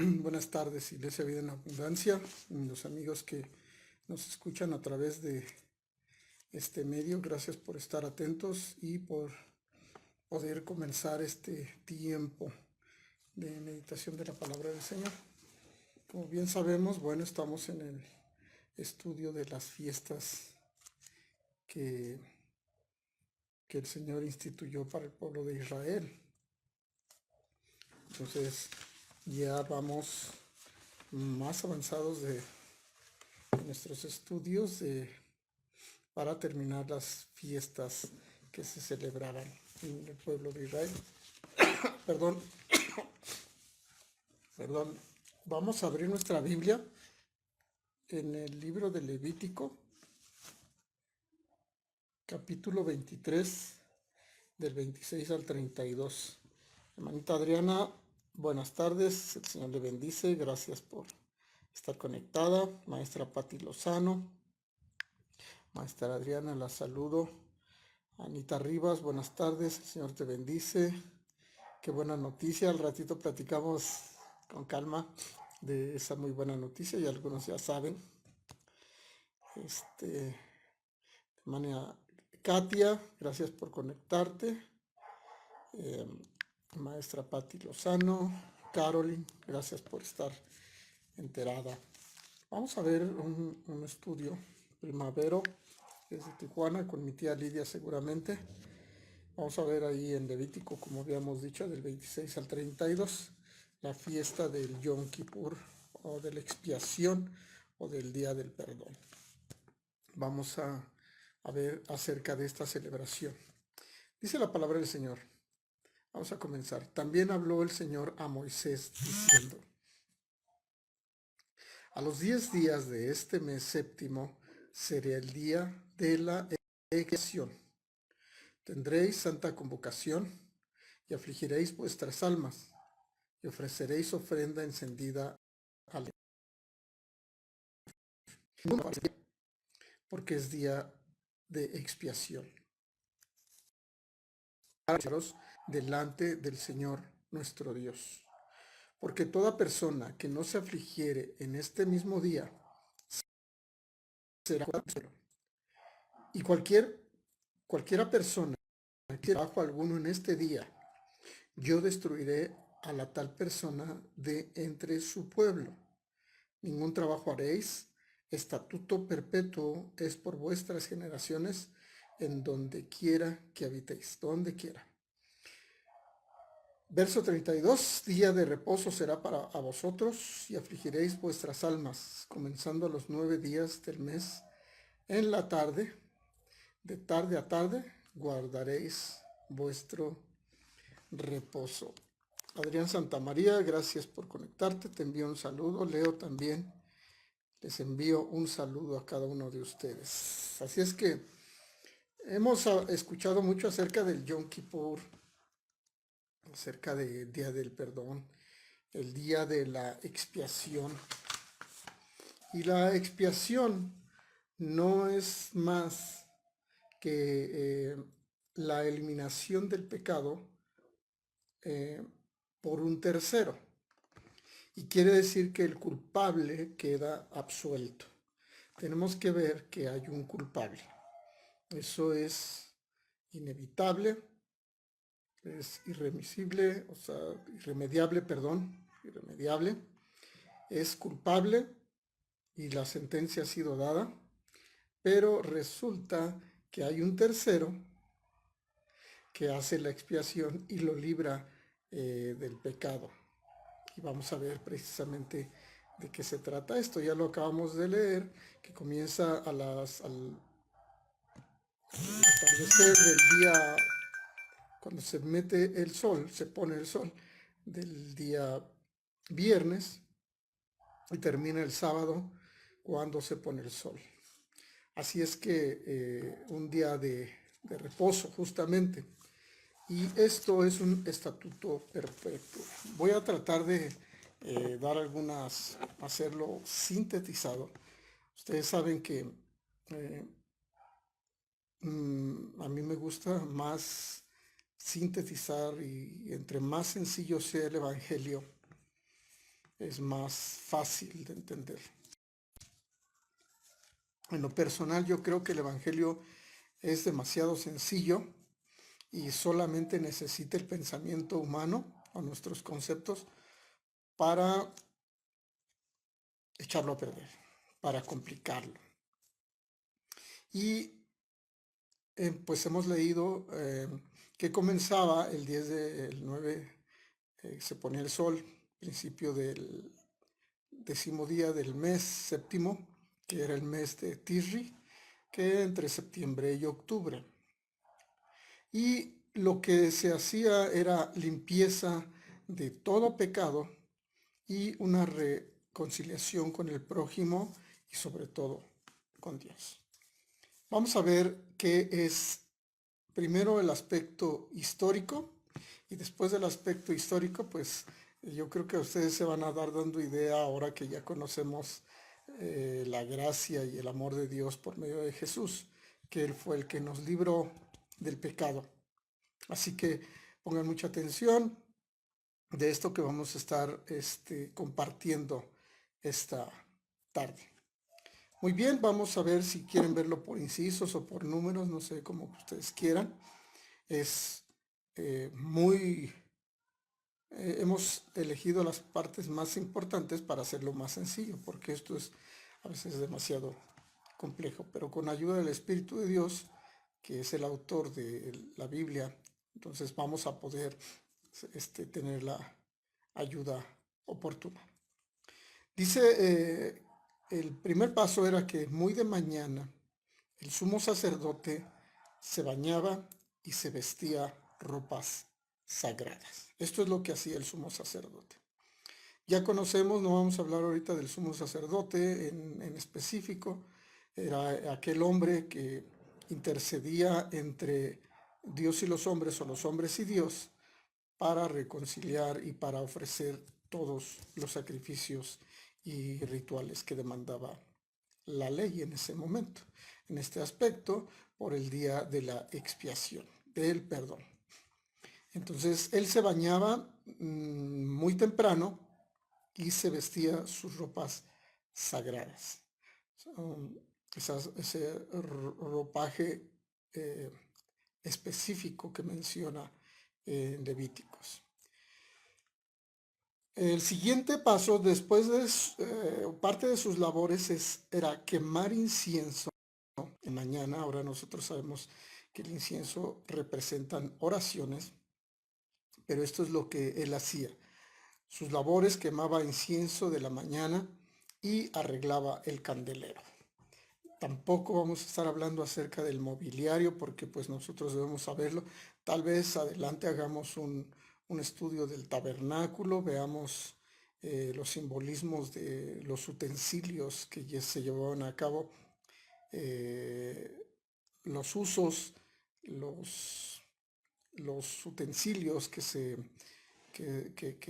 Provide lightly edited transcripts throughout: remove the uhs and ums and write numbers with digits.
Buenas tardes, Iglesia Vida en Abundancia, los amigos que nos escuchan a través de este medio. Gracias por estar atentos y por poder comenzar este tiempo de meditación de la palabra del Señor. Como bien sabemos, bueno, estamos en el estudio de las fiestas que el Señor instituyó para el pueblo de Israel. Entonces, ya vamos más avanzados de nuestros estudios para terminar las fiestas que se celebrarán en el pueblo de Israel. Perdón, perdón. Vamos a abrir nuestra Biblia en el libro de Levítico, capítulo 23, del 26 al 32. Hermanita Adriana, buenas tardes, el Señor le bendice, gracias por estar conectada. Maestra Pati Lozano, Maestra Adriana, la saludo. Anita Rivas, buenas tardes, el Señor te bendice. Qué buena noticia, al ratito platicamos con calma de esa muy buena noticia y algunos ya saben. Hermana Katia, gracias por conectarte. Maestra Pati Lozano, Carolyn, gracias por estar enterada. Vamos a ver un estudio primavero desde Tijuana con mi tía Lidia seguramente. Vamos a ver ahí en Levítico, como habíamos dicho, del 26 al 32, la fiesta del Yom Kippur o de la expiación o del Día del Perdón. Vamos a ver acerca de esta celebración. Dice la palabra del Señor. Vamos a comenzar. También habló el Señor a Moisés diciendo: a los 10 días de este mes séptimo será el día de la expiación. Tendréis santa convocación y afligiréis vuestras almas y ofreceréis ofrenda encendida al Señor, porque es día de expiación. Delante del Señor nuestro Dios. Porque toda persona que no se afligiere en este mismo día será juzgado. Y cualquiera persona que trabajo alguno en este día, yo destruiré a la tal persona de entre su pueblo. Ningún trabajo haréis, estatuto perpetuo es por vuestras generaciones en donde quiera que habitéis, donde quiera. Verso 32, día de reposo será para a vosotros y afligiréis vuestras almas, comenzando los 9 días del mes, en la tarde, de tarde a tarde, guardaréis vuestro reposo. Adrián Santamaría, gracias por conectarte, te envío un saludo. Leo también, les envío un saludo a cada uno de ustedes. Así es que hemos escuchado mucho acerca del Yom Kippur, acerca del Día del Perdón, el Día de la Expiación. Y la expiación no es más que la eliminación del pecado por un tercero. Y quiere decir que el culpable queda absuelto. Tenemos que ver que hay un culpable. Eso es inevitable, es irremisible, o sea, irremediable, es culpable y la sentencia ha sido dada, pero resulta que hay un tercero que hace la expiación y lo libra del pecado. Y vamos a ver precisamente de qué se trata esto. Ya lo acabamos de leer, que comienza al atardecer del día, cuando se mete el sol, se pone el sol del día viernes y termina el sábado cuando se pone el sol. Así es que un día de reposo justamente. Y esto es un estatuto perpetuo. Voy a tratar de dar hacerlo sintetizado. Ustedes saben que a mí me gusta más sintetizar y entre más sencillo sea el Evangelio, es más fácil de entender. En lo personal, yo creo que el Evangelio es demasiado sencillo y solamente necesita el pensamiento humano o nuestros conceptos para echarlo a perder, para complicarlo. Y pues hemos leído que comenzaba el 10 del 9, se ponía el sol, principio del 10º día del mes séptimo, que era el mes de Tisri, que entre septiembre y octubre. Y lo que se hacía era limpieza de todo pecado y una reconciliación con el prójimo y sobre todo con Dios. Vamos a ver qué es primero el aspecto histórico y después del aspecto histórico, pues yo creo que ustedes se van a dar dando idea ahora que ya conocemos la gracia y el amor de Dios por medio de Jesús, que Él fue el que nos libró del pecado. Así que pongan mucha atención de esto que vamos a estar compartiendo esta tarde. Muy bien, vamos a ver si quieren verlo por incisos o por números, no sé, como ustedes quieran. Es hemos elegido las partes más importantes para hacerlo más sencillo, porque esto es a veces demasiado complejo, pero con ayuda del Espíritu de Dios, que es el autor de la Biblia, entonces vamos a poder tener la ayuda oportuna. Dice, el primer paso era que muy de mañana el sumo sacerdote se bañaba y se vestía ropas sagradas. Esto es lo que hacía el sumo sacerdote. Ya conocemos, no vamos a hablar ahorita del sumo sacerdote en específico, era aquel hombre que intercedía entre Dios y los hombres o los hombres y Dios para reconciliar y para ofrecer todos los sacrificios y rituales que demandaba la ley en ese momento, en este aspecto, por el día de la expiación, del perdón. Entonces él se bañaba muy temprano y se vestía sus ropas sagradas. Ese ropaje específico que menciona en Levíticos. El siguiente paso, después de parte de sus labores, era quemar incienso en mañana. Ahora nosotros sabemos que el incienso representan oraciones, pero esto es lo que él hacía. Sus labores: quemaba incienso de la mañana y arreglaba el candelero. Tampoco vamos a estar hablando acerca del mobiliario porque pues nosotros debemos saberlo. Tal vez adelante hagamos un estudio del tabernáculo, veamos los simbolismos de los utensilios que ya se llevaban a cabo, los usos, los utensilios que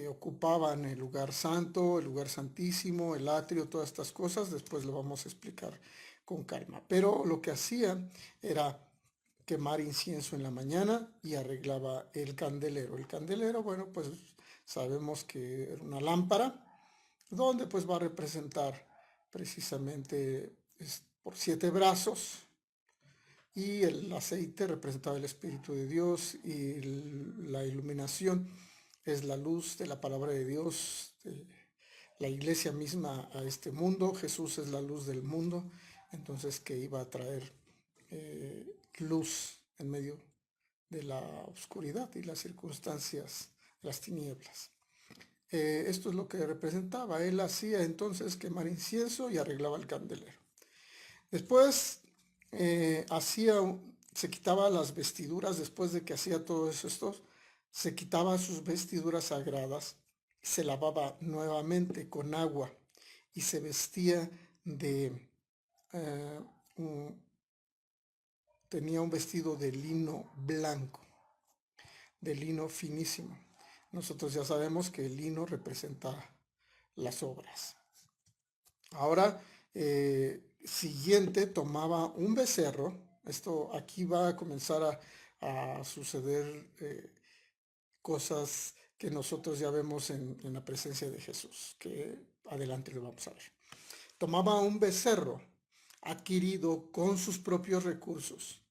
ocupaban el lugar santo, el lugar santísimo, el atrio, todas estas cosas. Después lo vamos a explicar con calma. Pero lo que hacía era quemar incienso en la mañana y arreglaba el candelero. El candelero, bueno, pues sabemos que era una lámpara donde pues va a representar precisamente por 7 brazos, y el aceite representaba el Espíritu de Dios, y la iluminación es la luz de la palabra de Dios, de la iglesia misma a este mundo. Jesús es la luz del mundo, entonces que iba a traer luz en medio de la oscuridad y las circunstancias, las tinieblas. Esto es lo que representaba. Él hacía entonces quemar incienso y arreglaba el candelero. Después se quitaba las vestiduras. Después de que hacía todo esto, se quitaba sus vestiduras sagradas, se lavaba nuevamente con agua y se vestía tenía un vestido de lino blanco, de lino finísimo. Nosotros ya sabemos que el lino representa las obras. Ahora, siguiente, tomaba un becerro. Esto aquí va a comenzar a suceder cosas que nosotros ya vemos en la presencia de Jesús, que adelante lo vamos a ver. Tomaba un becerro adquirido con sus propios recursos.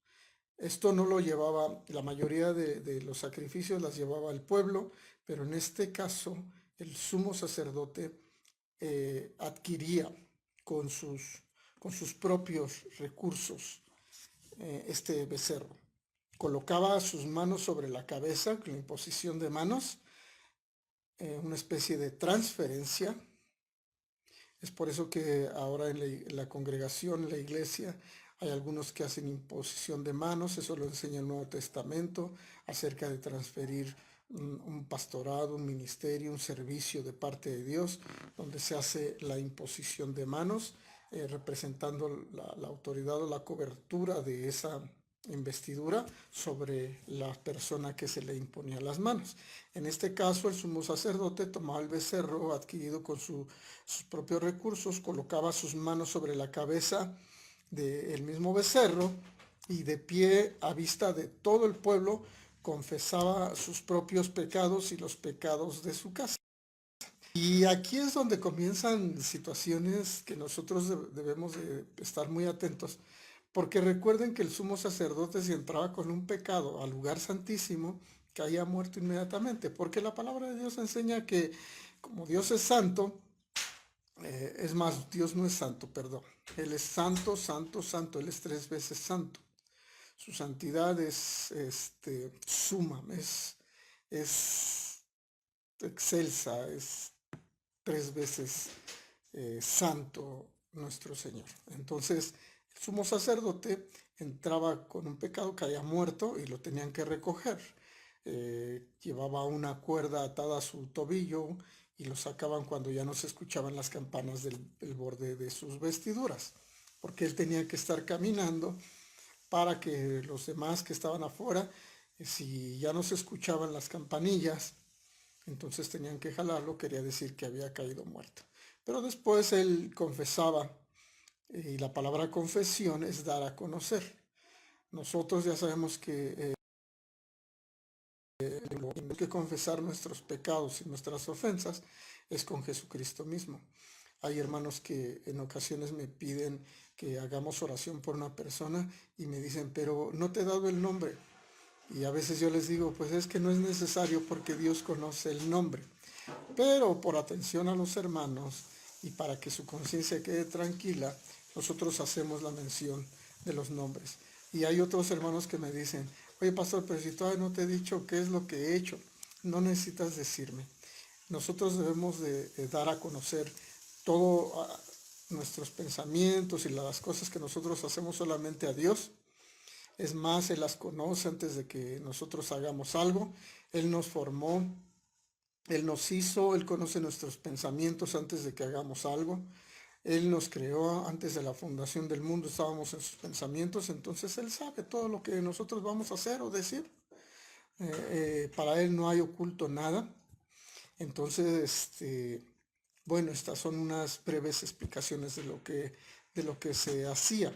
Esto no lo llevaba, la mayoría de los sacrificios las llevaba el pueblo, pero en este caso el sumo sacerdote adquiría con sus propios recursos este becerro. Colocaba sus manos sobre la cabeza con la imposición de manos, una especie de transferencia. Es por eso que ahora en la congregación, en la iglesia, hay algunos que hacen imposición de manos. Eso lo enseña el Nuevo Testamento acerca de transferir un pastorado, un ministerio, un servicio de parte de Dios, donde se hace la imposición de manos, representando la autoridad o la cobertura de esa investidura sobre la persona que se le imponía las manos. En este caso, el sumo sacerdote tomaba el becerro adquirido con sus propios recursos, colocaba sus manos sobre la cabeza del mismo becerro y de pie a vista de todo el pueblo confesaba sus propios pecados y los pecados de su casa. Y aquí es donde comienzan situaciones que nosotros debemos de estar muy atentos, porque recuerden que el sumo sacerdote, si entraba con un pecado al lugar santísimo, caía muerto inmediatamente, porque la palabra de Dios enseña que como Dios es santo, es más, Dios no es santo, perdón, Él es santo, santo, santo, Él es 3 veces santo. Su santidad es suma, es excelsa, es 3 veces santo nuestro Señor. Entonces, el sumo sacerdote entraba con un pecado, caía muerto y lo tenían que recoger. Llevaba una cuerda atada a su tobillo y lo sacaban cuando ya no se escuchaban las campanas del borde de sus vestiduras, porque él tenía que estar caminando para que los demás que estaban afuera, si ya no se escuchaban las campanillas, entonces tenían que jalarlo, quería decir que había caído muerto. Pero después él confesaba, y la palabra confesión es dar a conocer. Nosotros ya sabemos que tenemos que confesar nuestros pecados y nuestras ofensas es con Jesucristo mismo. Hay hermanos que en ocasiones me piden que hagamos oración por una persona y me dicen, pero no te he dado el nombre. Y a veces yo les digo, pues es que no es necesario porque Dios conoce el nombre. Pero por atención a los hermanos y para que su conciencia quede tranquila, nosotros hacemos la mención de los nombres. Y hay otros hermanos que me dicen, oye pastor, pero si todavía no te he dicho qué es lo que he hecho, no necesitas decirme. Nosotros debemos de dar a conocer todos nuestros pensamientos y las cosas que nosotros hacemos solamente a Dios. Es más, Él las conoce antes de que nosotros hagamos algo. Él nos formó, Él nos hizo, Él conoce nuestros pensamientos antes de que hagamos algo. Él nos creó antes de la fundación del mundo, estábamos en sus pensamientos, entonces Él sabe todo lo que nosotros vamos a hacer o decir. Para Él no hay oculto nada. Entonces, bueno, estas son unas breves explicaciones de lo que se hacía.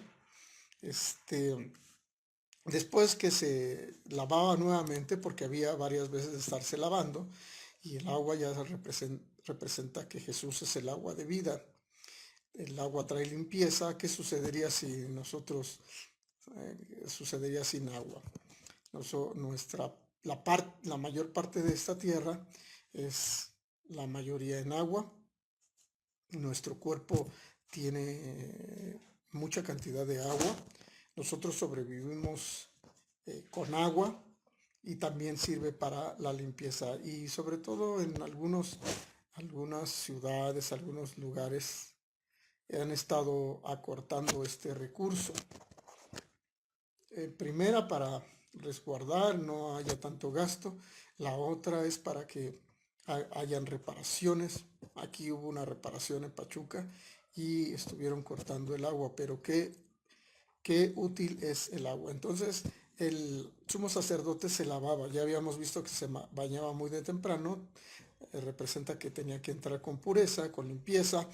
Después que se lavaba nuevamente, porque había varias veces de estarse lavando, y el agua ya representa que Jesús es el agua de vida. El agua trae limpieza. ¿Qué sucedería si nosotros sucedería sin agua? La mayor parte de esta tierra es la mayoría en agua. Nuestro cuerpo tiene mucha cantidad de agua. Nosotros sobrevivimos con agua y también sirve para la limpieza. Y sobre todo en algunas ciudades, algunos lugares han estado acortando este recurso. Primera, para resguardar, no haya tanto gasto. La otra es para que hayan reparaciones. Aquí hubo una reparación en Pachuca y estuvieron cortando el agua, pero qué útil es el agua. Entonces el sumo sacerdote se lavaba. Ya habíamos visto que se bañaba muy de temprano. Representa que tenía que entrar con pureza, con limpieza.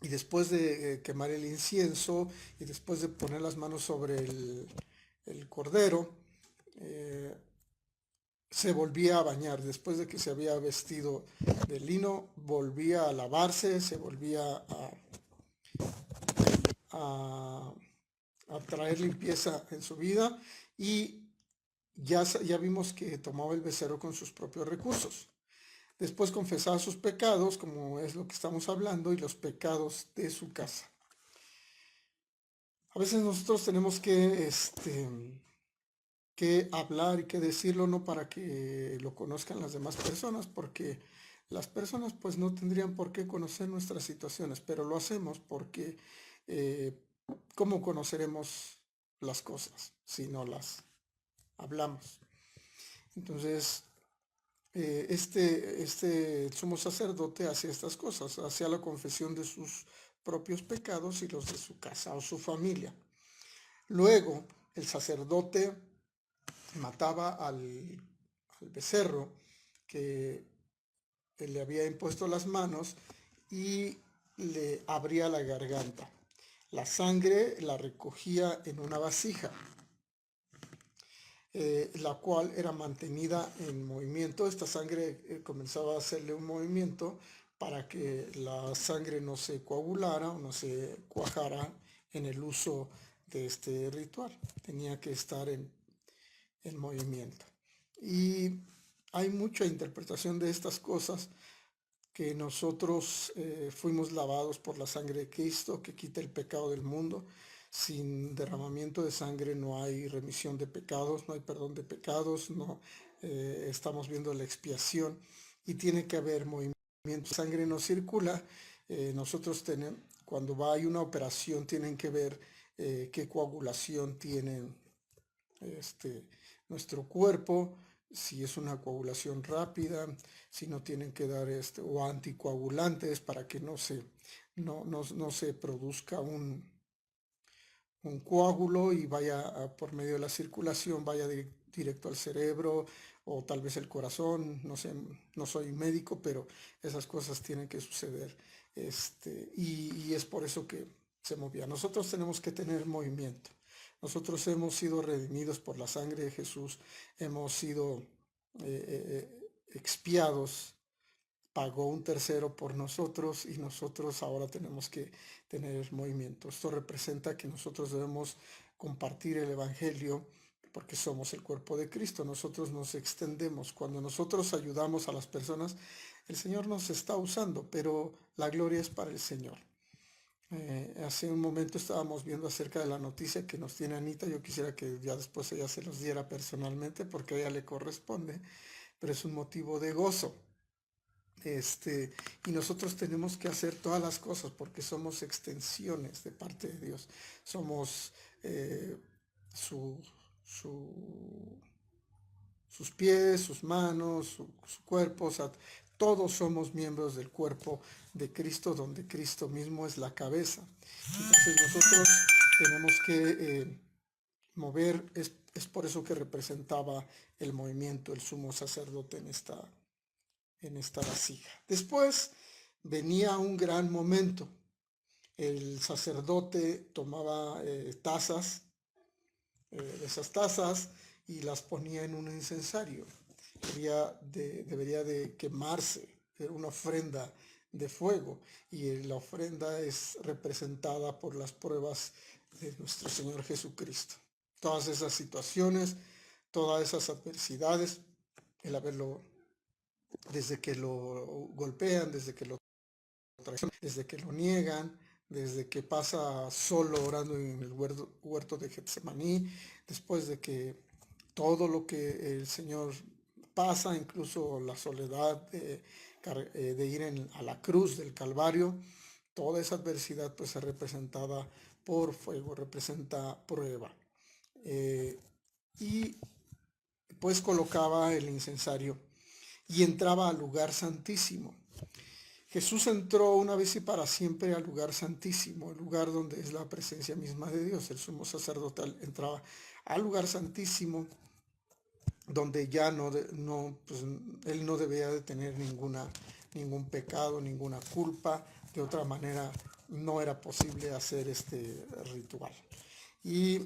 Y después de quemar el incienso y después de poner las manos sobre el cordero, se volvía a bañar. Después de que se había vestido de lino, volvía a lavarse, se volvía a, a traer limpieza en su vida, y ya vimos que tomaba el becerro con sus propios recursos. Después confesaba sus pecados, como es lo que estamos hablando, y los pecados de su casa. A veces nosotros tenemos que hablar y que decirlo, no para que lo conozcan las demás personas, porque las personas pues no tendrían por qué conocer nuestras situaciones, pero lo hacemos porque eh, ¿cómo conoceremos las cosas si no las hablamos? Entonces, el sumo sacerdote hacía estas cosas, hacía la confesión de sus propios pecados y los de su casa o su familia. Luego, el sacerdote mataba al becerro que le había impuesto las manos y le abría la garganta. La sangre la recogía en una vasija, la cual era mantenida en movimiento. Esta sangre comenzaba a hacerle un movimiento para que la sangre no se coagulara o no se cuajara en el uso de este ritual. Tenía que estar en movimiento. Y hay mucha interpretación de estas cosas, que nosotros fuimos lavados por la sangre de Cristo, que quita el pecado del mundo. Sin derramamiento de sangre no hay remisión de pecados, no hay perdón de pecados, no estamos viendo la expiación, y tiene que haber movimiento. La sangre no circula. Nosotros tenemos, cuando hay una operación, tienen que ver qué coagulación tiene este, nuestro cuerpo, si es una coagulación rápida, si no tienen que dar o anticoagulantes para que no se produzca un coágulo y vaya por medio de la circulación, vaya directo al cerebro o tal vez el corazón. No sé, no soy médico, pero esas cosas tienen que suceder. Y es por eso que se movía. Nosotros tenemos que tener movimiento. Nosotros hemos sido redimidos por la sangre de Jesús, hemos sido expiados, pagó un tercero por nosotros, y nosotros ahora tenemos que tener movimiento. Esto representa que nosotros debemos compartir el Evangelio, porque somos el cuerpo de Cristo. Nosotros nos extendemos. Cuando nosotros ayudamos a las personas, el Señor nos está usando, pero la gloria es para el Señor. Hace un momento estábamos viendo acerca de la noticia que nos tiene Anita. Yo quisiera que ya después ella se los diera personalmente, porque a ella le corresponde, pero es un motivo de gozo. Y nosotros tenemos que hacer todas las cosas porque somos extensiones de parte de Dios. Somos su, su, sus pies, sus manos, su cuerpo. O sea, todos somos miembros del cuerpo de Cristo, donde Cristo mismo es la cabeza. Entonces nosotros tenemos que mover. Es por eso que representaba el movimiento el sumo sacerdote en esta vasija. Después venía un gran momento. El sacerdote tomaba tazas, esas tazas, y las ponía en un incensario. Debería de quemarse, era una ofrenda de fuego, y la ofrenda es representada por las pruebas de nuestro Señor Jesucristo. Todas esas situaciones, todas esas adversidades, el haberlo, desde que lo golpean, desde que lo traicionan, desde que lo niegan, desde que pasa solo orando en el huerto de Getsemaní, después de que todo lo que el Señor pasa, incluso la soledad de ir a la cruz del Calvario, toda esa adversidad pues es representada por fuego, representa prueba. Y pues colocaba el incensario y entraba al lugar santísimo. Jesús entró una vez y para siempre al lugar santísimo, el lugar donde es la presencia misma de Dios. El sumo sacerdote entraba al lugar santísimo, donde ya pues, él no debía de tener ningún pecado, ninguna culpa. De otra manera no era posible hacer este ritual. Y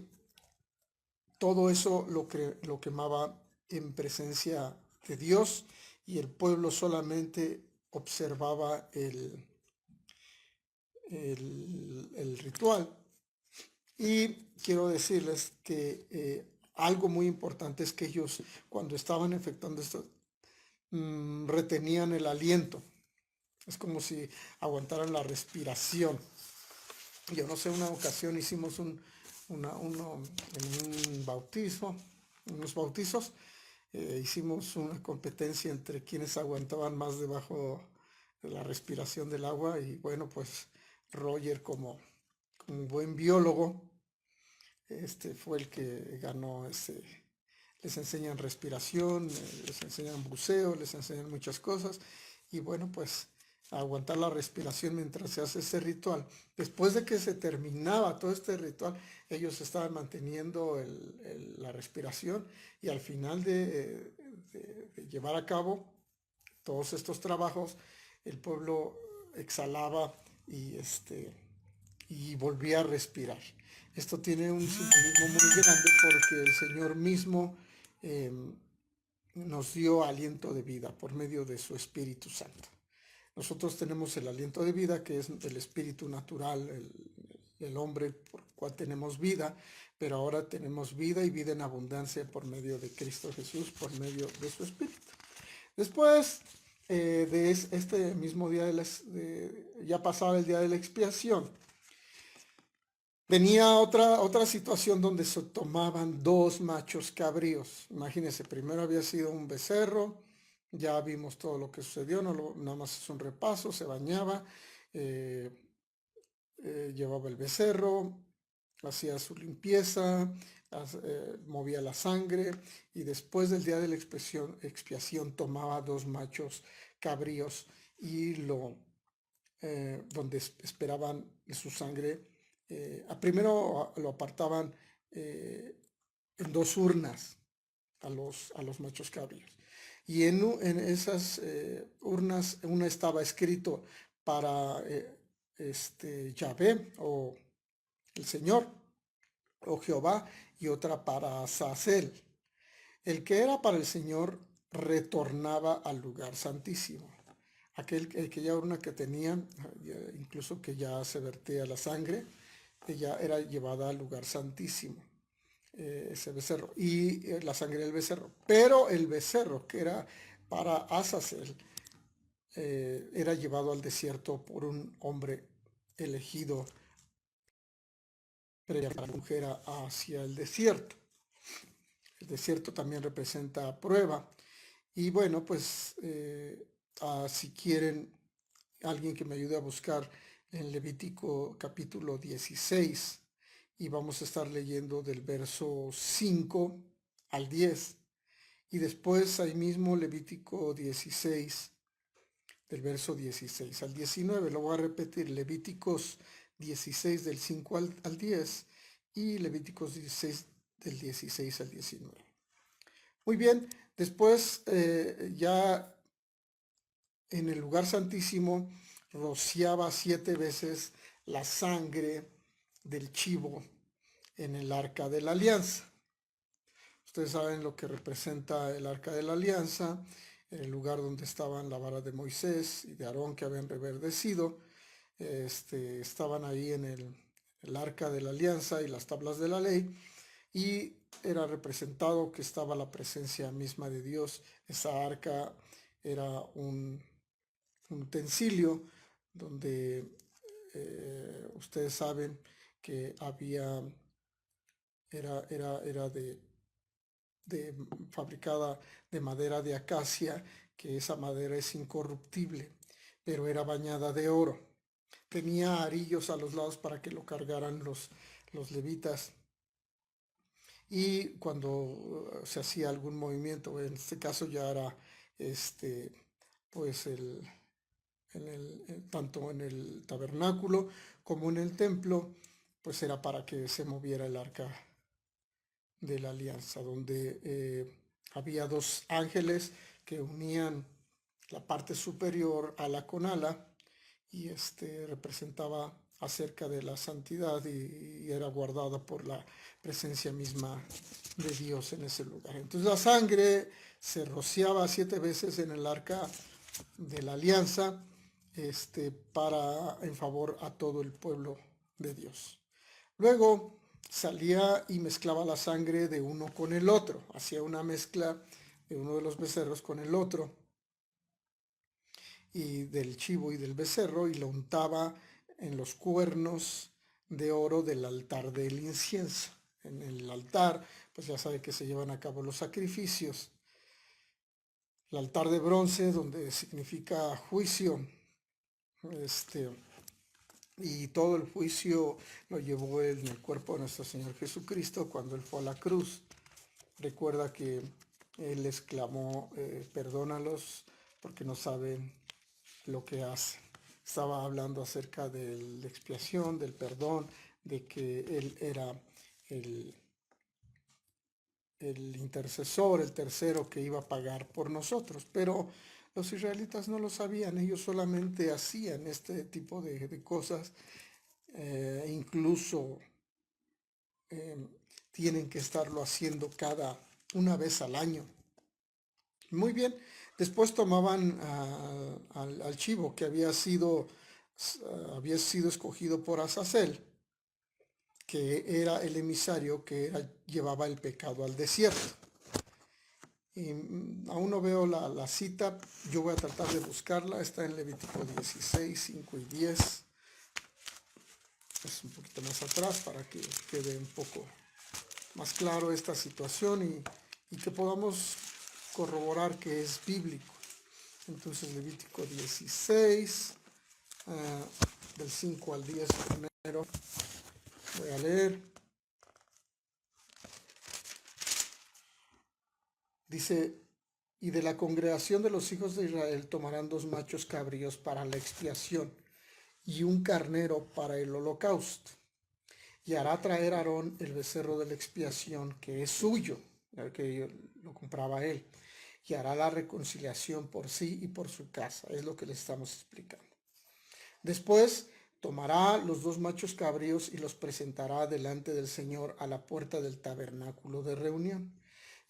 todo eso lo quemaba en presencia de Dios y el pueblo solamente observaba el ritual. Y quiero decirles que algo muy importante es que ellos, cuando estaban efectuando esto, retenían el aliento. Es como si aguantaran la respiración. Yo no sé, una ocasión hicimos en un bautismo, unos bautizos, hicimos una competencia entre quienes aguantaban más debajo de la respiración del agua y bueno, pues Roger como buen biólogo, fue el que ganó les enseñan respiración, les enseñan buceo, les enseñan muchas cosas y bueno, pues aguantar la respiración mientras se hace ese ritual. Después de que se terminaba todo este ritual, ellos estaban manteniendo la respiración y al final de llevar a cabo todos estos trabajos, el pueblo exhalaba y volvía a respirar. Esto tiene un simbolismo muy grande porque el Señor mismo eh, nos dio aliento de vida por medio de su Espíritu Santo. Nosotros tenemos el aliento de vida, que es el espíritu natural, el hombre por el cual tenemos vida, pero ahora tenemos vida y vida en abundancia por medio de Cristo Jesús, por medio de su Espíritu. Después de este mismo día, ya pasaba el día de la expiación, venía otra situación donde se tomaban dos machos cabríos. Imagínense, primero había sido un becerro, ya vimos todo lo que sucedió, nada más es un repaso, se bañaba, llevaba el becerro, hacía su limpieza, movía la sangre y después del día de la expiación tomaba dos machos cabríos y donde esperaban su sangre. Primero lo apartaban en dos urnas a los machos cabríos. Y en esas urnas, una estaba escrito para Yahvé o el Señor o Jehová y otra para Azazel. El que era para el Señor retornaba al lugar santísimo. Aquella urna que tenía, incluso que ya se vertía la sangre, ella era llevada al lugar santísimo, ese becerro, y la sangre del becerro. Pero el becerro que era para Azazel era llevado al desierto por un hombre elegido para que condujera hacia el desierto. El desierto también representa prueba. Y bueno, pues si quieren alguien que me ayude a buscar en Levítico capítulo 16 y vamos a estar leyendo del verso 5 al 10 y después ahí mismo Levítico 16 del verso 16 al 19. Lo voy a repetir, Levíticos 16 del 5 al 10 y Levíticos 16 del 16 al 19. Muy bien, después ya en el lugar santísimo rociaba 7 veces la sangre del chivo en el arca de la alianza. Ustedes saben lo que representa el arca de la alianza, en el lugar donde estaban la vara de Moisés y de Aarón que habían reverdecido. Estaban ahí en el arca de la alianza y las tablas de la ley, y era representado que estaba la presencia misma de Dios. Esa arca era un utensilio donde ustedes saben que era fabricada de madera de acacia, que esa madera es incorruptible, pero era bañada de oro. Tenía arillos a los lados para que lo cargaran los levitas. Y cuando se hacía algún movimiento, en este caso ya era pues tanto en el tabernáculo como en el templo, pues era para que se moviera el arca de la alianza, donde había dos ángeles que unían la parte superior ala con ala, y representaba acerca de la santidad y era guardada por la presencia misma de Dios en ese lugar. Entonces la sangre se rociaba 7 veces en el arca de la alianza, en favor a todo el pueblo de Dios. Luego salía y mezclaba la sangre de uno con el otro, hacía una mezcla de uno de los becerros con el otro, y del chivo y del becerro, y lo untaba en los cuernos de oro del altar del incienso. En el altar, pues ya sabe que se llevan a cabo los sacrificios. El altar de bronce, donde significa juicio, y todo el juicio lo llevó él en el cuerpo de nuestro Señor Jesucristo cuando él fue a la cruz. Recuerda que él exclamó, perdónalos porque no saben lo que hacen. Estaba hablando acerca de la expiación, del perdón, de que él era el intercesor, el tercero que iba a pagar por nosotros. Pero los israelitas no lo sabían, ellos solamente hacían este tipo de cosas, incluso tienen que estarlo haciendo una vez al año. Muy bien, después tomaban al chivo que había sido escogido por Azazel, que era el emisario que llevaba el pecado al desierto. Y aún no veo la cita, yo voy a tratar de buscarla, está en Levítico 16, 5 y 10. Es un poquito más atrás para que quede un poco más claro esta situación y que podamos corroborar que es bíblico. Entonces Levítico 16, del 5 al 10 primero, voy a leer. Dice, y de la congregación de los hijos de Israel tomarán 2 machos cabríos para la expiación y un carnero para el holocausto. Y hará traer Aarón el becerro de la expiación, que es suyo, que lo compraba él, y hará la reconciliación por sí y por su casa. Es lo que le estamos explicando. Después tomará los 2 machos cabríos y los presentará delante del Señor a la puerta del tabernáculo de reunión.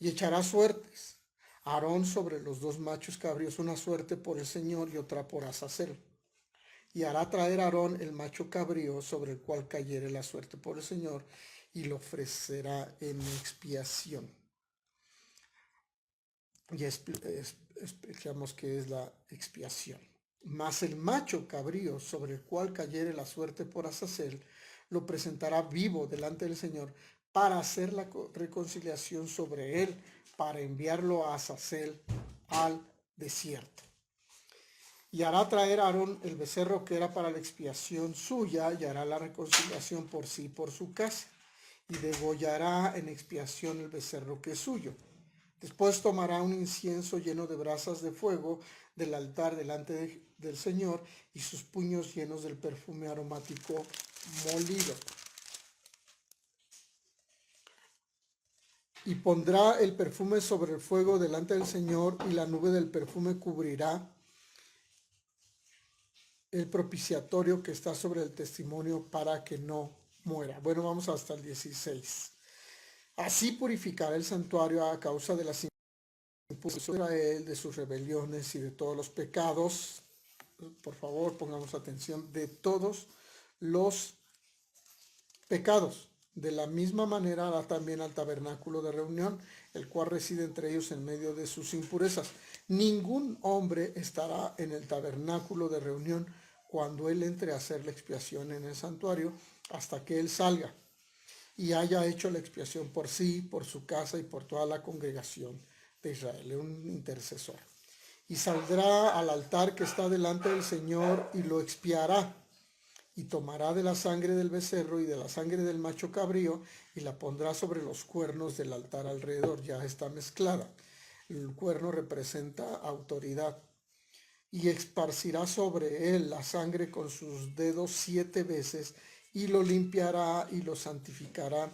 Y echará suertes. Aarón sobre los 2 machos cabríos, una suerte por el Señor y otra por Azazel. Y hará traer Aarón el macho cabrío sobre el cual cayere la suerte por el Señor y lo ofrecerá en expiación. Ya explicamos qué es la expiación. Mas el macho cabrío sobre el cual cayere la suerte por Azazel lo presentará vivo delante del Señor para hacer la reconciliación sobre él, para enviarlo a Azazel al desierto. Y hará traer a Aarón el becerro que era para la expiación suya, y hará la reconciliación por sí y por su casa, y degollará en expiación el becerro que es suyo. Después tomará un incienso lleno de brasas de fuego del altar delante del Señor, y sus puños llenos del perfume aromático molido. Y pondrá el perfume sobre el fuego delante del Señor, y la nube del perfume cubrirá el propiciatorio que está sobre el testimonio para que no muera. Bueno, vamos hasta el 16. Así purificará el santuario a causa de las impurezas de Israel, de sus rebeliones y de todos los pecados. Por favor, pongamos atención, de todos los pecados. De la misma manera hará también al tabernáculo de reunión, el cual reside entre ellos en medio de sus impurezas. Ningún hombre estará en el tabernáculo de reunión cuando él entre a hacer la expiación en el santuario, hasta que él salga y haya hecho la expiación por sí, por su casa y por toda la congregación de Israel, un intercesor. Y saldrá al altar que está delante del Señor y lo expiará. Y tomará de la sangre del becerro y de la sangre del macho cabrío y la pondrá sobre los cuernos del altar alrededor. Ya está mezclada. El cuerno representa autoridad. Y esparcirá sobre él la sangre con sus dedos 7 veces y lo limpiará y lo santificará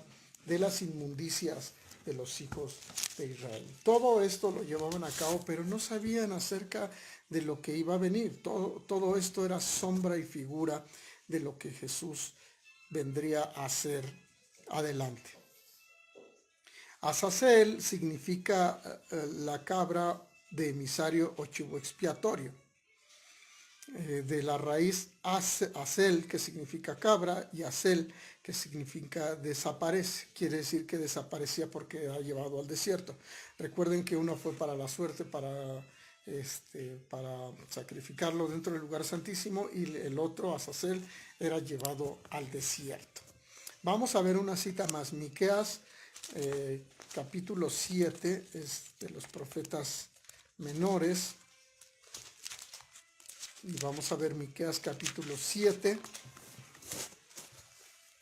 de las inmundicias de los hijos de Israel. Todo esto lo llevaban a cabo, pero no sabían acerca de lo que iba a venir. Todo esto era sombra y figura de lo que Jesús vendría a hacer adelante. Azazel significa la cabra de emisario o chivo expiatorio. De la raíz Azel, que significa cabra, y Azel, que significa desaparece. Quiere decir que desaparecía porque era llevado al desierto. Recuerden que uno fue para la suerte, para sacrificarlo dentro del lugar santísimo, y el otro, Azazel, era llevado al desierto. Vamos a ver una cita más. Miqueas, capítulo 7, es de los profetas menores. Y vamos a ver Miqueas capítulo 7.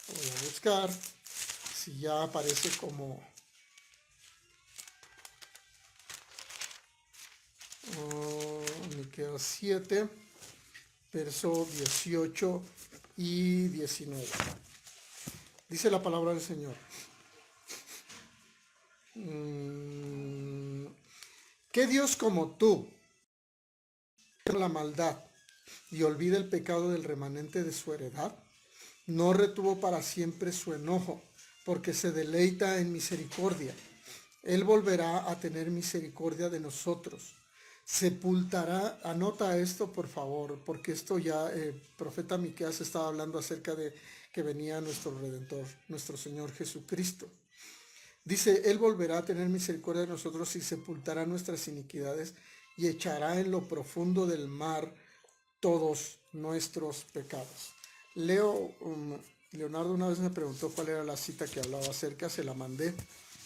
Voy a buscar si ya aparece como Miqueas 7, verso 18 y 19. Dice la palabra del Señor. ¿Qué Dios como tú la maldad y olvida el pecado del remanente de su heredad? No retuvo para siempre su enojo, porque se deleita en misericordia. Él volverá a tener misericordia de nosotros. Sepultará, anota esto por favor, porque esto ya el profeta Miqueas estaba hablando acerca de que venía nuestro Redentor, nuestro Señor Jesucristo. Dice, Él volverá a tener misericordia de nosotros y sepultará nuestras iniquidades y echará en lo profundo del mar todos nuestros pecados. Leonardo una vez me preguntó cuál era la cita que hablaba acerca, se la mandé.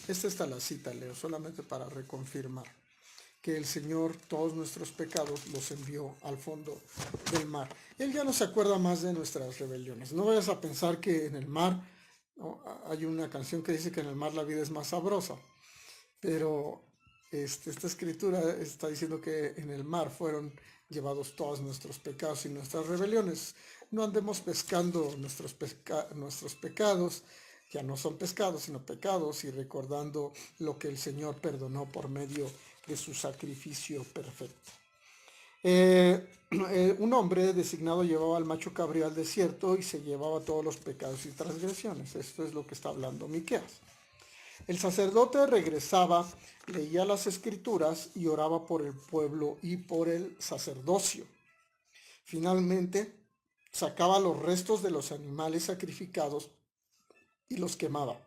Esta está la cita, Leo, solamente para reconfirmar que el Señor todos nuestros pecados los envió al fondo del mar. Él ya no se acuerda más de nuestras rebeliones. No vayas a pensar que en el mar, ¿no? Hay una canción que dice que en el mar la vida es más sabrosa, pero esta escritura está diciendo que en el mar fueron llevados todos nuestros pecados y nuestras rebeliones. No andemos pescando nuestros pecados, ya no son pescados, sino pecados, y recordando lo que el Señor perdonó por medio de su sacrificio perfecto. Un hombre designado llevaba al macho cabrío al desierto y se llevaba todos los pecados y transgresiones. Esto es lo que está hablando Miqueas. El sacerdote regresaba, leía las escrituras y oraba por el pueblo y por el sacerdocio. Finalmente, sacaba los restos de los animales sacrificados y los quemaba.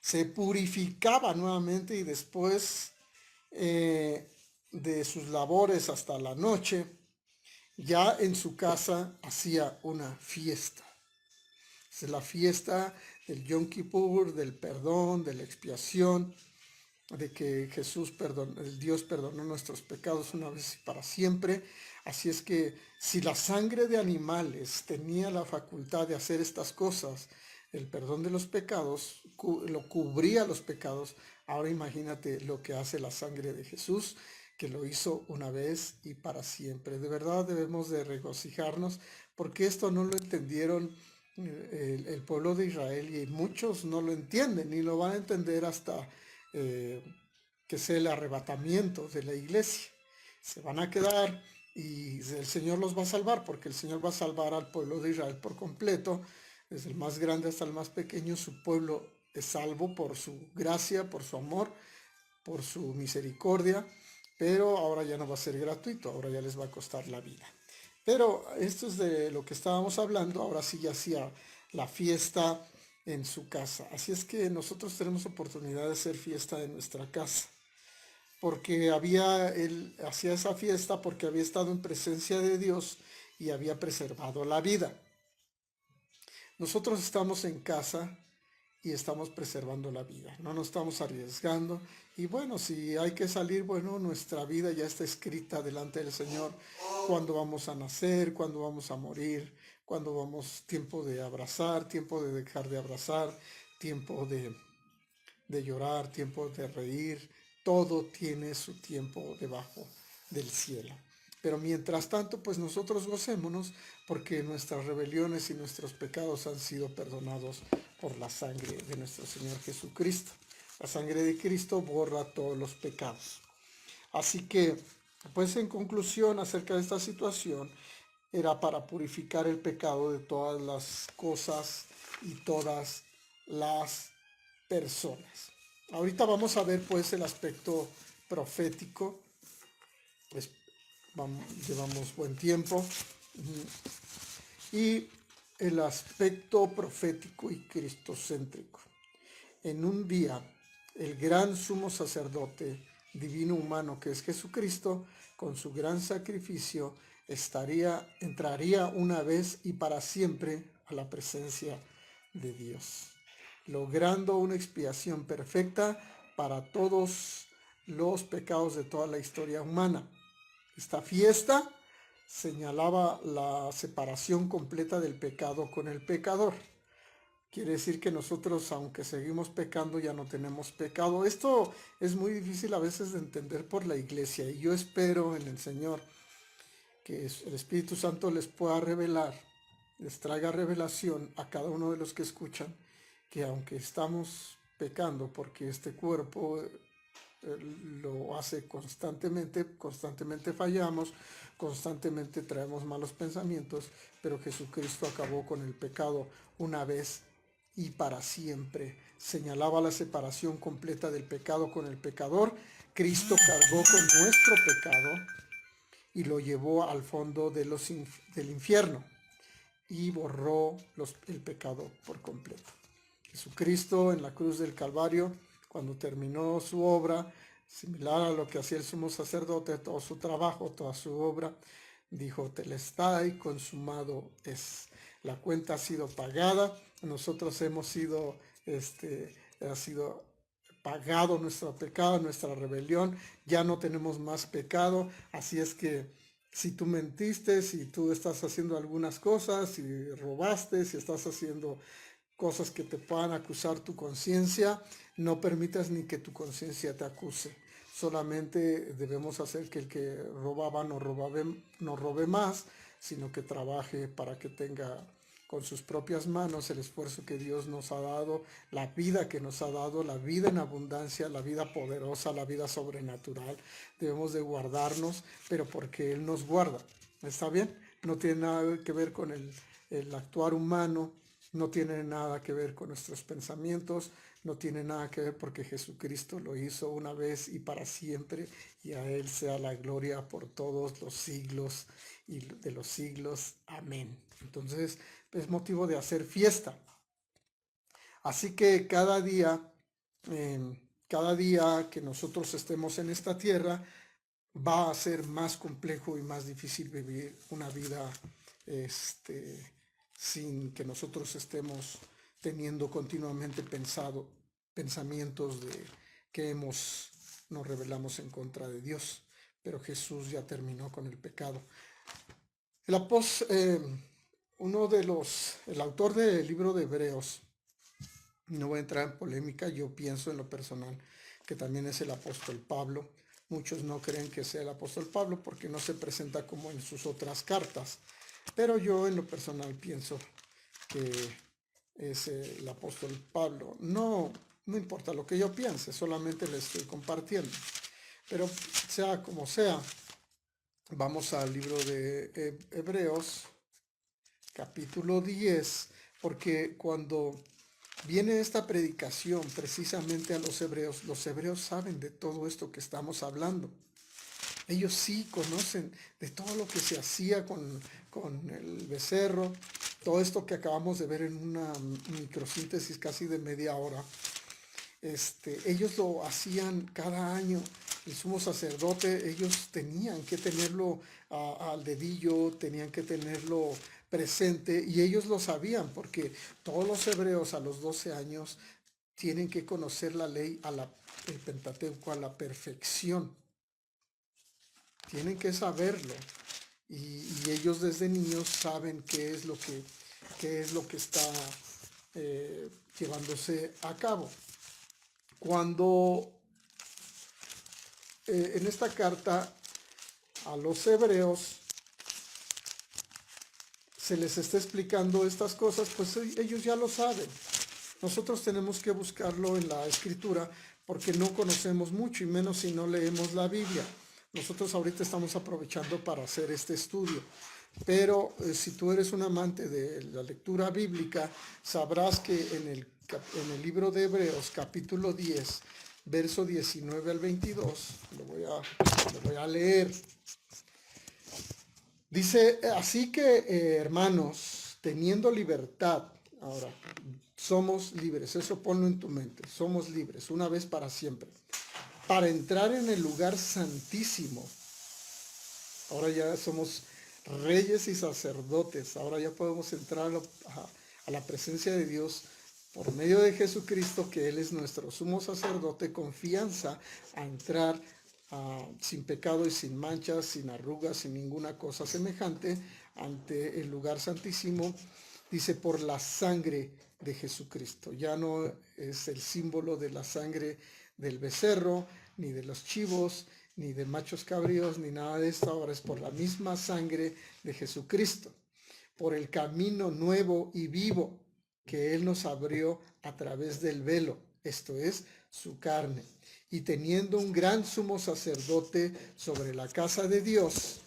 Se purificaba nuevamente y después de sus labores hasta la noche, ya en su casa hacía una fiesta. Es la fiesta del Yom Kippur, del perdón, de la expiación, de que el Dios perdonó nuestros pecados una vez y para siempre. Así es que si la sangre de animales tenía la facultad de hacer estas cosas, el perdón de los pecados lo cubría los pecados. Ahora imagínate lo que hace la sangre de Jesús, que lo hizo una vez y para siempre. De verdad debemos de regocijarnos, porque esto no lo entendieron el pueblo de Israel, y muchos no lo entienden ni lo van a entender hasta que sea el arrebatamiento de la iglesia. Se van a quedar y el Señor los va a salvar, porque el Señor va a salvar al pueblo de Israel por completo, desde el más grande hasta el más pequeño. Su pueblo es salvo por su gracia, por su amor, por su misericordia, pero ahora ya no va a ser gratuito, ahora ya les va a costar la vida. Pero esto es de lo que estábamos hablando. Ahora sí ya hacía la fiesta en su casa. Así es que nosotros tenemos oportunidad de hacer fiesta en nuestra casa, porque él hacía esa fiesta porque había estado en presencia de Dios y había preservado la vida. Nosotros estamos en casa y estamos preservando la vida, no nos estamos arriesgando. Y bueno, si hay que salir, bueno, nuestra vida ya está escrita delante del Señor, cuándo vamos a nacer, cuándo vamos a morir, cuándo vamos, tiempo de abrazar, tiempo de dejar de abrazar, tiempo de llorar, tiempo de reír. Todo tiene su tiempo debajo del cielo. Pero mientras tanto, pues nosotros gocémonos, porque nuestras rebeliones y nuestros pecados han sido perdonados por la sangre de nuestro Señor Jesucristo. La sangre de Cristo borra todos los pecados. Así que, pues en conclusión acerca de esta situación, era para purificar el pecado de todas las cosas y todas las personas. Ahorita vamos a ver pues el aspecto profético. Pues, llevamos buen tiempo. Y el aspecto profético y cristocéntrico. En un día, el gran sumo sacerdote divino humano que es Jesucristo, con su gran sacrificio, entraría una vez y para siempre a la presencia de Dios, logrando una expiación perfecta para todos los pecados de toda la historia humana. Esta fiesta señalaba la separación completa del pecado con el pecador. Quiere decir que nosotros, aunque seguimos pecando, ya no tenemos pecado. Esto es muy difícil a veces de entender por la iglesia, y yo espero en el Señor que el Espíritu Santo les pueda revelar, les traiga revelación a cada uno de los que escuchan, que aunque estamos pecando, porque este cuerpo lo hace constantemente fallamos, constantemente traemos malos pensamientos, pero Jesucristo acabó con el pecado una vez y para siempre. Señalaba la separación completa del pecado con el pecador. Cristo cargó con nuestro pecado y lo llevó al fondo del infierno y borró el pecado por completo. Jesucristo en la cruz del Calvario, cuando terminó su obra, similar a lo que hacía el sumo sacerdote, todo su trabajo, toda su obra, dijo: telestai, consumado es. La cuenta ha sido pagada, nosotros hemos sido, ha sido pagado nuestro pecado, nuestra rebelión, ya no tenemos más pecado, así es que si tú mentiste, si tú estás haciendo algunas cosas, si robaste, si estás haciendo cosas que te puedan acusar tu conciencia, no permitas ni que tu conciencia te acuse. Solamente debemos hacer que el que robaba no robe más, sino que trabaje para que tenga con sus propias manos el esfuerzo que Dios nos ha dado, la vida que nos ha dado, la vida en abundancia, la vida poderosa, la vida sobrenatural. Debemos de guardarnos, pero porque Él nos guarda. ¿Está bien? No tiene nada que ver con el actuar humano, no tiene nada que ver con nuestros pensamientos, no tiene nada que ver porque Jesucristo lo hizo una vez y para siempre, y a Él sea la gloria por todos los siglos y de los siglos. Amén. Entonces es motivo de hacer fiesta. Así que cada día que nosotros estemos en esta tierra, va a ser más complejo y más difícil vivir una vida sin que nosotros estemos teniendo continuamente pensamientos de que nos rebelamos en contra de Dios. Pero Jesús ya terminó con el pecado. El autor del libro de Hebreos, no voy a entrar en polémica, yo pienso en lo personal que también es el apóstol Pablo. Muchos no creen que sea el apóstol Pablo porque no se presenta como en sus otras cartas, pero yo en lo personal pienso que es el apóstol Pablo. No importa lo que yo piense, solamente le estoy compartiendo. Pero sea como sea, vamos al libro de Hebreos, capítulo 10, porque cuando viene esta predicación precisamente a los hebreos saben de todo esto que estamos hablando. Ellos sí conocen de todo lo que se hacía con el becerro, todo esto que acabamos de ver en una microsíntesis casi de media hora. Ellos lo hacían cada año. El sumo sacerdote, ellos tenían que tenerlo al dedillo, tenían que tenerlo presente, y ellos lo sabían porque todos los hebreos a los 12 años tienen que conocer la ley, el Pentateuco a la perfección. Tienen que saberlo, y ellos desde niños saben qué es lo que está llevándose a cabo. Cuando en esta carta a los hebreos se les está explicando estas cosas, pues ellos ya lo saben. Nosotros tenemos que buscarlo en la escritura porque no conocemos mucho, y menos si no leemos la Biblia. Nosotros ahorita estamos aprovechando para hacer este estudio, Pero si tú eres un amante de la lectura bíblica, sabrás que en el libro de Hebreos, capítulo 10, verso 19 al 22, lo voy a leer. Dice, así que hermanos, teniendo libertad, ahora, somos libres, eso ponlo en tu mente, somos libres, una vez para siempre, para entrar en el lugar santísimo. Ahora ya somos reyes y sacerdotes. Ahora ya podemos entrar a la presencia de Dios por medio de Jesucristo, que Él es nuestro sumo sacerdote, confianza a entrar sin pecado y sin manchas, sin arrugas, sin ninguna cosa semejante ante el lugar santísimo. Dice, por la sangre de Jesucristo. Ya no es el símbolo de la sangre del becerro, ni de los chivos, ni de machos cabríos, ni nada de esto. Ahora es por la misma sangre de Jesucristo, por el camino nuevo y vivo que Él nos abrió a través del velo, esto es, su carne. Y teniendo un gran sumo sacerdote sobre la casa de Dios,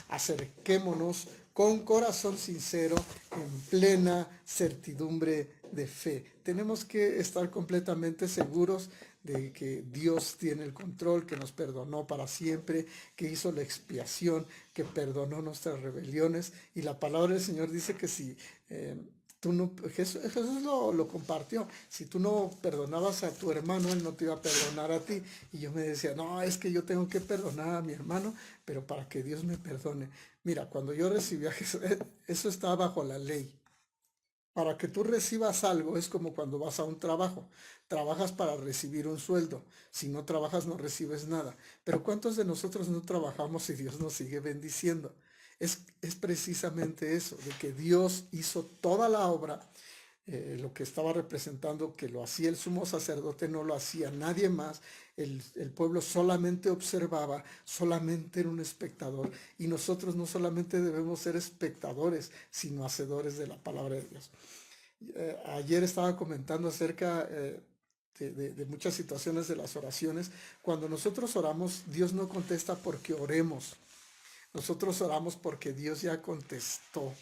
acerquémonos con corazón sincero, en plena certidumbre de fe. Tenemos que estar completamente seguros de que Dios tiene el control, que nos perdonó para siempre, que hizo la expiación, que perdonó nuestras rebeliones. Y la palabra del Señor dice que si tú no, Jesús lo compartió. Si tú no perdonabas a tu hermano, Él no te iba a perdonar a ti. Y yo me decía, no, es que yo tengo que perdonar a mi hermano, pero para que Dios me perdone. Mira, cuando yo recibí a Jesús, eso está bajo la ley. Para que tú recibas algo es como cuando vas a un trabajo. Trabajas para recibir un sueldo. Si no trabajas no recibes nada. Pero ¿cuántos de nosotros no trabajamos y Dios nos sigue bendiciendo? Es precisamente eso, de que Dios hizo toda la obra, lo que estaba representando, que lo hacía el sumo sacerdote, no lo hacía nadie más. El pueblo solamente observaba, solamente era un espectador. Y nosotros no solamente debemos ser espectadores, sino hacedores de la palabra de Dios. Ayer estaba comentando acerca de muchas situaciones de las oraciones. Cuando nosotros oramos, Dios no contesta porque oremos. Nosotros oramos porque Dios ya contestó.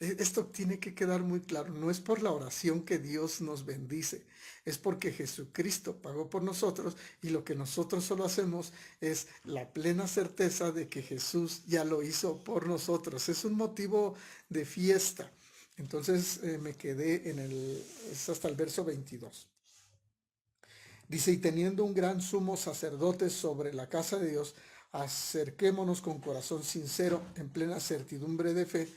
Esto tiene que quedar muy claro. No es por la oración que Dios nos bendice. Es porque Jesucristo pagó por nosotros y lo que nosotros solo hacemos es la plena certeza de que Jesús ya lo hizo por nosotros. Es un motivo de fiesta. Entonces me quedé es hasta el verso 22. Dice, y teniendo un gran sumo sacerdote sobre la casa de Dios, acerquémonos con corazón sincero, en plena certidumbre de fe,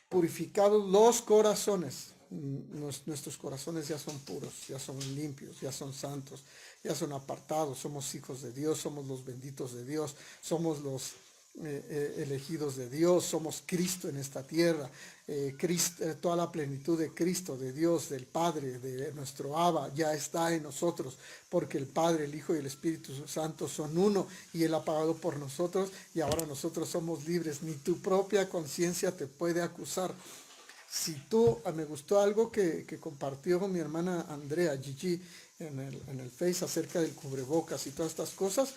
purificados los corazones. Nuestros corazones ya son puros, ya son limpios, ya son santos, ya son apartados, somos hijos de Dios, somos los benditos de Dios, somos los elegidos de Dios, somos Cristo en esta tierra, toda la plenitud de Cristo, de Dios, del Padre, de nuestro Abba, ya está en nosotros, porque el Padre, el Hijo y el Espíritu Santo son uno, y Él ha pagado por nosotros, y ahora nosotros somos libres. Ni tu propia conciencia te puede acusar. Si me gustó algo que compartió con mi hermana Andrea, Gigi, en el Face acerca del cubrebocas y todas estas cosas.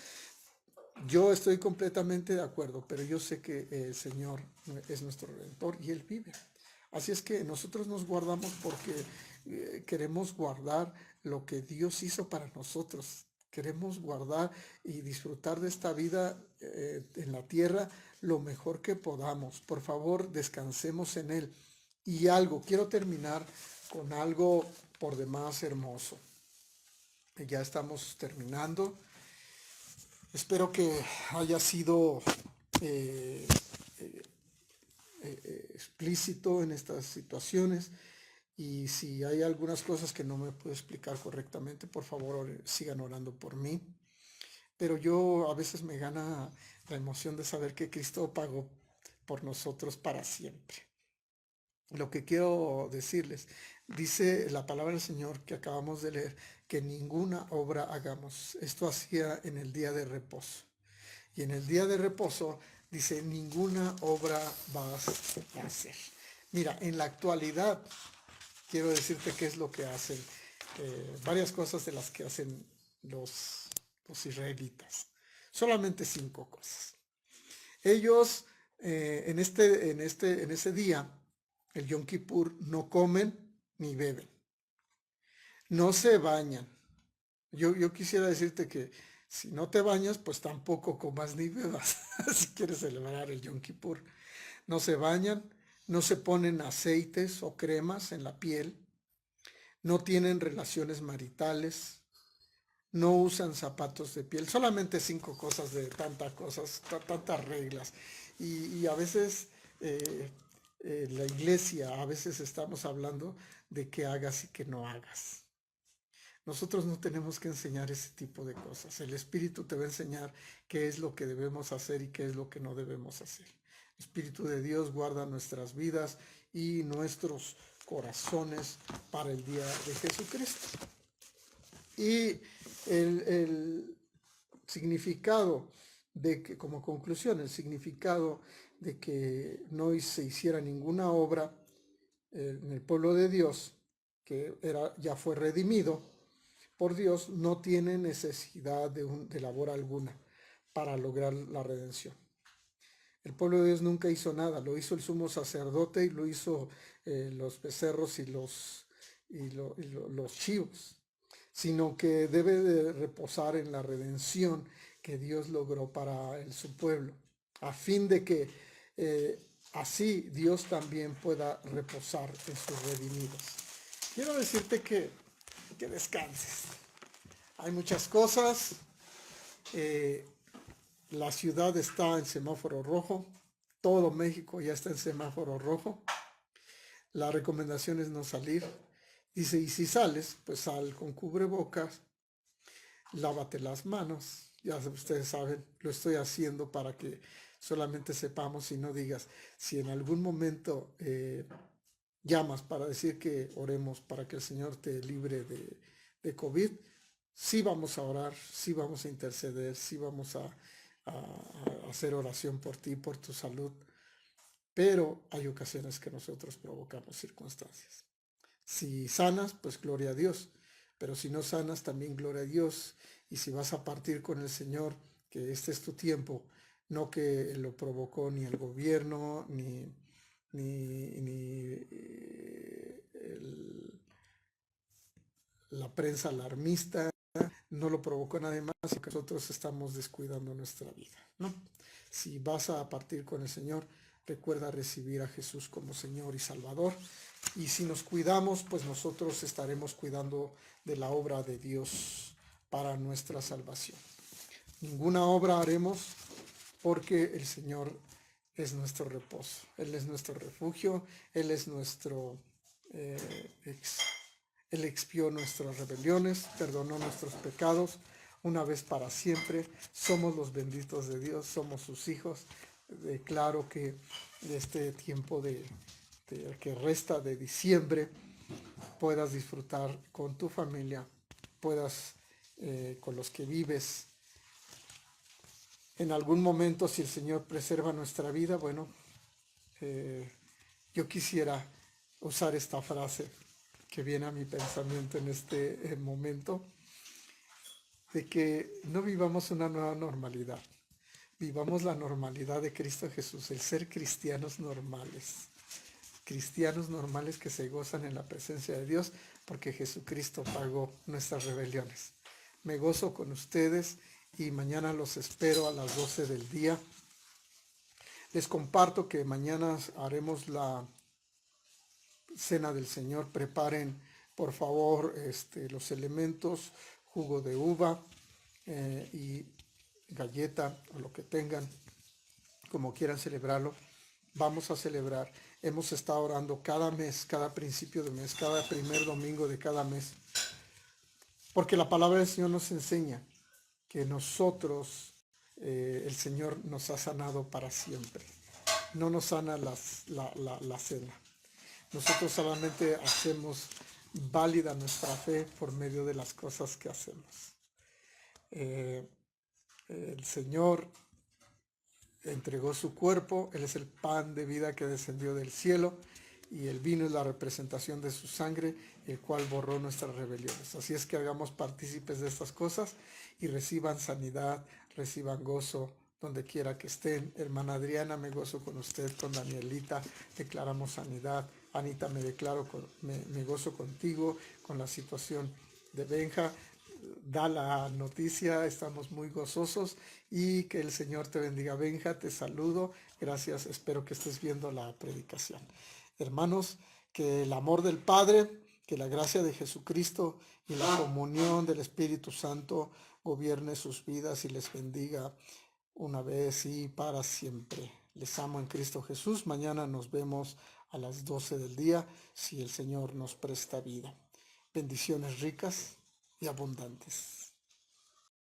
Yo estoy completamente de acuerdo, pero yo sé que el Señor es nuestro Redentor y Él vive. Así es que nosotros nos guardamos porque queremos guardar lo que Dios hizo para nosotros. Queremos guardar y disfrutar de esta vida en la tierra lo mejor que podamos. Por favor, descansemos en Él. Y quiero terminar con algo por demás hermoso. Ya estamos terminando. Espero que haya sido eh, explícito en estas situaciones, y si hay algunas cosas que no me puedo explicar correctamente, por favor sigan orando por mí. Pero yo a veces me gana la emoción de saber que Cristo pagó por nosotros para siempre. Lo que quiero decirles, dice la palabra del Señor que acabamos de leer, que ninguna obra hagamos. Esto hacía en el día de reposo. Y en el día de reposo dice, ninguna obra vas a hacer. Mira, en la actualidad, quiero decirte qué es lo que hacen, varias cosas de las que hacen los israelitas. Solamente 5 cosas. Ellos En ese día, el Yom Kippur, no comen ni beben, no se bañan. Yo quisiera decirte que si no te bañas, pues tampoco comas ni bebas, si quieres celebrar el Yom Kippur. No se bañan, no se ponen aceites o cremas en la piel, no tienen relaciones maritales, no usan zapatos de piel, solamente 5 cosas de tantas cosas, tantas reglas. Y a veces la iglesia, a veces estamos hablando de que hagas y que no hagas. Nosotros no tenemos que enseñar ese tipo de cosas. El Espíritu te va a enseñar qué es lo que debemos hacer y qué es lo que no debemos hacer. El Espíritu de Dios guarda nuestras vidas y nuestros corazones para el día de Jesucristo. Y el significado de que, como conclusión, el significado de que no se hiciera ninguna obra en el pueblo de Dios, que ya fue redimido por Dios, no tiene necesidad de labor alguna para lograr la redención. El pueblo de Dios nunca hizo nada, lo hizo el sumo sacerdote y lo hizo los becerros y los chivos, sino que debe de reposar en la redención que Dios logró para su pueblo, a fin de que así Dios también pueda reposar en sus redimidos. Quiero decirte que descanses. Hay muchas cosas. La ciudad está en semáforo rojo. Todo México ya está en semáforo rojo. La recomendación es no salir. Dice, y si sales, pues sal con cubrebocas, lávate las manos. Ya ustedes saben, lo estoy haciendo para que solamente sepamos y no digas, si en algún momento llamas para decir que oremos para que el Señor te libre de COVID, sí vamos a orar, sí vamos a interceder, sí vamos a hacer oración por ti, por tu salud, pero hay ocasiones que nosotros provocamos circunstancias. Si sanas, pues gloria a Dios, pero si no sanas, también gloria a Dios. Y si vas a partir con el Señor, que este es tu tiempo, no que lo provocó ni el gobierno, ni la prensa alarmista, no lo provocó nadie más, y que nosotros estamos descuidando nuestra vida, ¿no? Si vas a partir con el Señor, recuerda recibir a Jesús como Señor y Salvador. Y si nos cuidamos, pues nosotros estaremos cuidando de la obra de Dios para nuestra salvación. Ninguna obra haremos porque el Señor es nuestro reposo. Él es nuestro refugio. Él es nuestro... Él expió nuestras rebeliones, perdonó nuestros pecados una vez para siempre. Somos los benditos de Dios, somos sus hijos. Declaro que este tiempo que resta de diciembre puedas disfrutar con tu familia, puedas con los que vives. En algún momento, si el Señor preserva nuestra vida, bueno, yo quisiera usar esta frase que viene a mi pensamiento en este momento, de que no vivamos una nueva normalidad, vivamos la normalidad de Cristo Jesús, el ser cristianos normales que se gozan en la presencia de Dios, porque Jesucristo pagó nuestras rebeliones. Me gozo con ustedes y mañana los espero a las 12 del día. Les comparto que mañana haremos la cena del Señor. Preparen por favor los elementos, jugo de uva y galleta o lo que tengan, como quieran celebrarlo. Vamos a celebrar. Hemos estado orando cada mes, cada principio de mes, cada primer domingo de cada mes, porque la palabra del Señor nos enseña que nosotros, el Señor nos ha sanado para siempre. No nos sana la cena. Nosotros solamente hacemos válida nuestra fe por medio de las cosas que hacemos. El Señor entregó su cuerpo, Él es el pan de vida que descendió del cielo, y el vino es la representación de su sangre, el cual borró nuestras rebeliones. Así es que hagamos partícipes de estas cosas y reciban sanidad, reciban gozo donde quiera que estén. Hermana Adriana, me gozo con usted, con Danielita, declaramos sanidad. Anita, me gozo contigo con la situación de Benja. Da la noticia, estamos muy gozosos y que el Señor te bendiga. Benja, te saludo. Gracias, espero que estés viendo la predicación. Hermanos, que el amor del Padre, que la gracia de Jesucristo y la comunión del Espíritu Santo gobierne sus vidas y les bendiga una vez y para siempre. Les amo en Cristo Jesús. Mañana nos vemos a las 12 del día, si el Señor nos presta vida. Bendiciones ricas y abundantes.